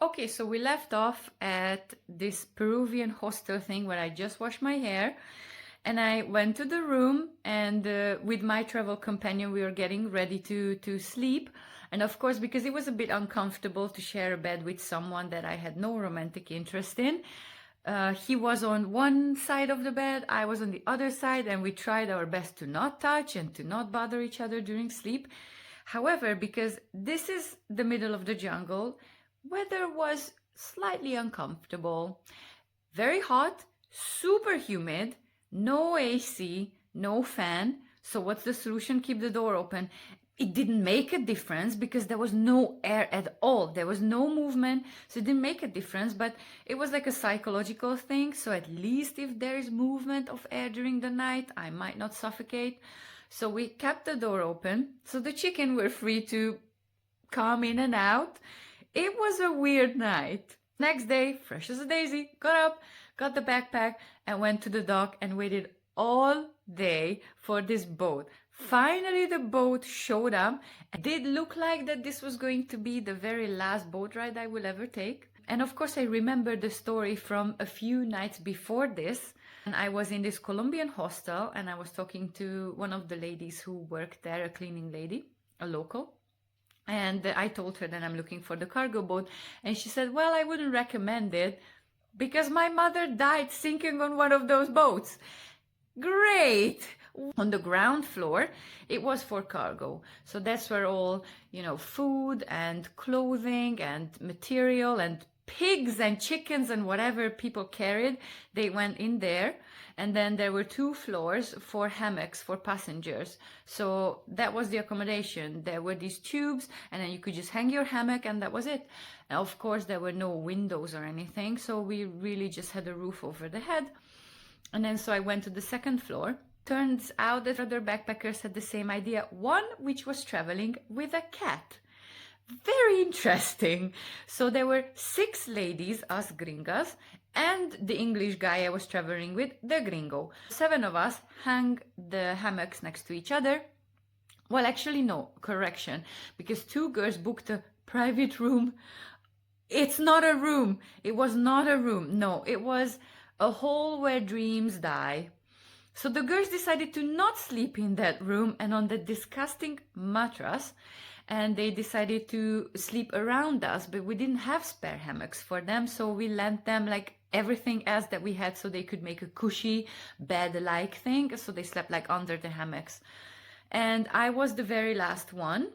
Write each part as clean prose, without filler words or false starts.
Okay, so we left off at this Peruvian hostel thing where I just washed my hair, and I went to the room, and with my travel companion we were getting ready to sleep. And of course, because it was a bit uncomfortable to share a bed with someone that I had no romantic interest in, he was on one side of the bed, I was on the other side, and we tried our best to not touch and to not bother each other during sleep. However, because this is the middle of the jungle, weather was slightly uncomfortable. Very hot, super humid, no AC, no fan. So what's the solution? Keep the door open. It didn't make a difference because there was no air at all. There was no movement, so it didn't make a difference, but it was like a psychological thing. So at least if there is movement of air during the night, I might not suffocate. So we kept the door open, so the chicken were free to come in and out. It was a weird night. Next day, fresh as a daisy, got up, got the backpack, and went to the dock and waited all day for this boat. Finally, the boat showed up. It did look like that this was going to be the very last boat ride I will ever take. And of course, I remember the story from a few nights before this. And I was in this Colombian hostel, and I was talking to one of the ladies who worked there, a cleaning lady, a local. And I told her that I'm looking for the cargo boat. And she said, well, I wouldn't recommend it because my mother died sinking on one of those boats. Great! On the ground floor, it was for cargo. So that's where all, food and clothing and material and pigs and chickens and whatever people carried, they went in there. And then there were 2 floors for hammocks for passengers. So that was the accommodation. There were these tubes, and then you could just hang your hammock, and that was it. And of course, there were no windows or anything, so we really just had a roof over the head. And then so I went to the 2nd floor. Turns out that other backpackers had the same idea, one which was traveling with a cat. Very interesting. So there were 6 ladies, us gringas, and the English guy I was traveling with, the gringo. 7 of us hung the hammocks next to each other. Well, actually, no, correction, because 2 girls booked a private room. It's not a room. It was not a room. No, it was a hole where dreams die. So the girls decided to not sleep in that room and on the disgusting mattress, and they decided to sleep around us, but we didn't have spare hammocks for them, so we lent them like everything else that we had so they could make a cushy bed-like thing, so they slept like under the hammocks. And I was the very last one.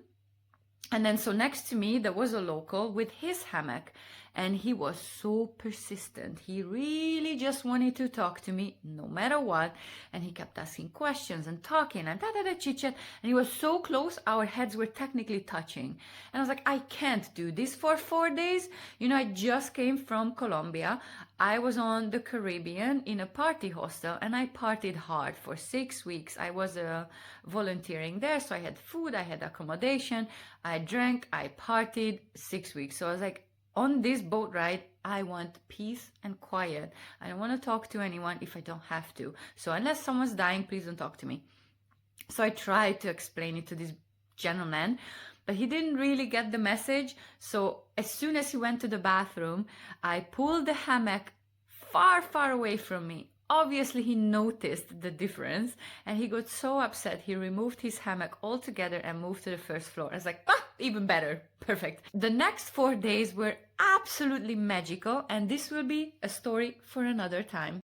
And then so next to me, there was a local with his hammock, and he was so persistent. He really just wanted to talk to me no matter what. And he kept asking questions and talking and chit-chat. And he was so close, our heads were technically touching. And I was like, I can't do this for 4 days. I just came from Colombia. I was on the Caribbean in a party hostel, and I partied hard for 6 weeks. I was volunteering there, so I had food, I had accommodation, I drank, I partied 6 weeks. So I was like, on this boat ride, I want peace and quiet. I don't want to talk to anyone if I don't have to. So unless someone's dying, please don't talk to me. So I tried to explain it to this gentleman, but he didn't really get the message. So as soon as he went to the bathroom, I pulled the hammock far, far away from me. Obviously, he noticed the difference, and he got so upset. He removed his hammock altogether and moved to the 1st floor. I was like, even better. Perfect. The next 4 days were absolutely magical, and this will be a story for another time.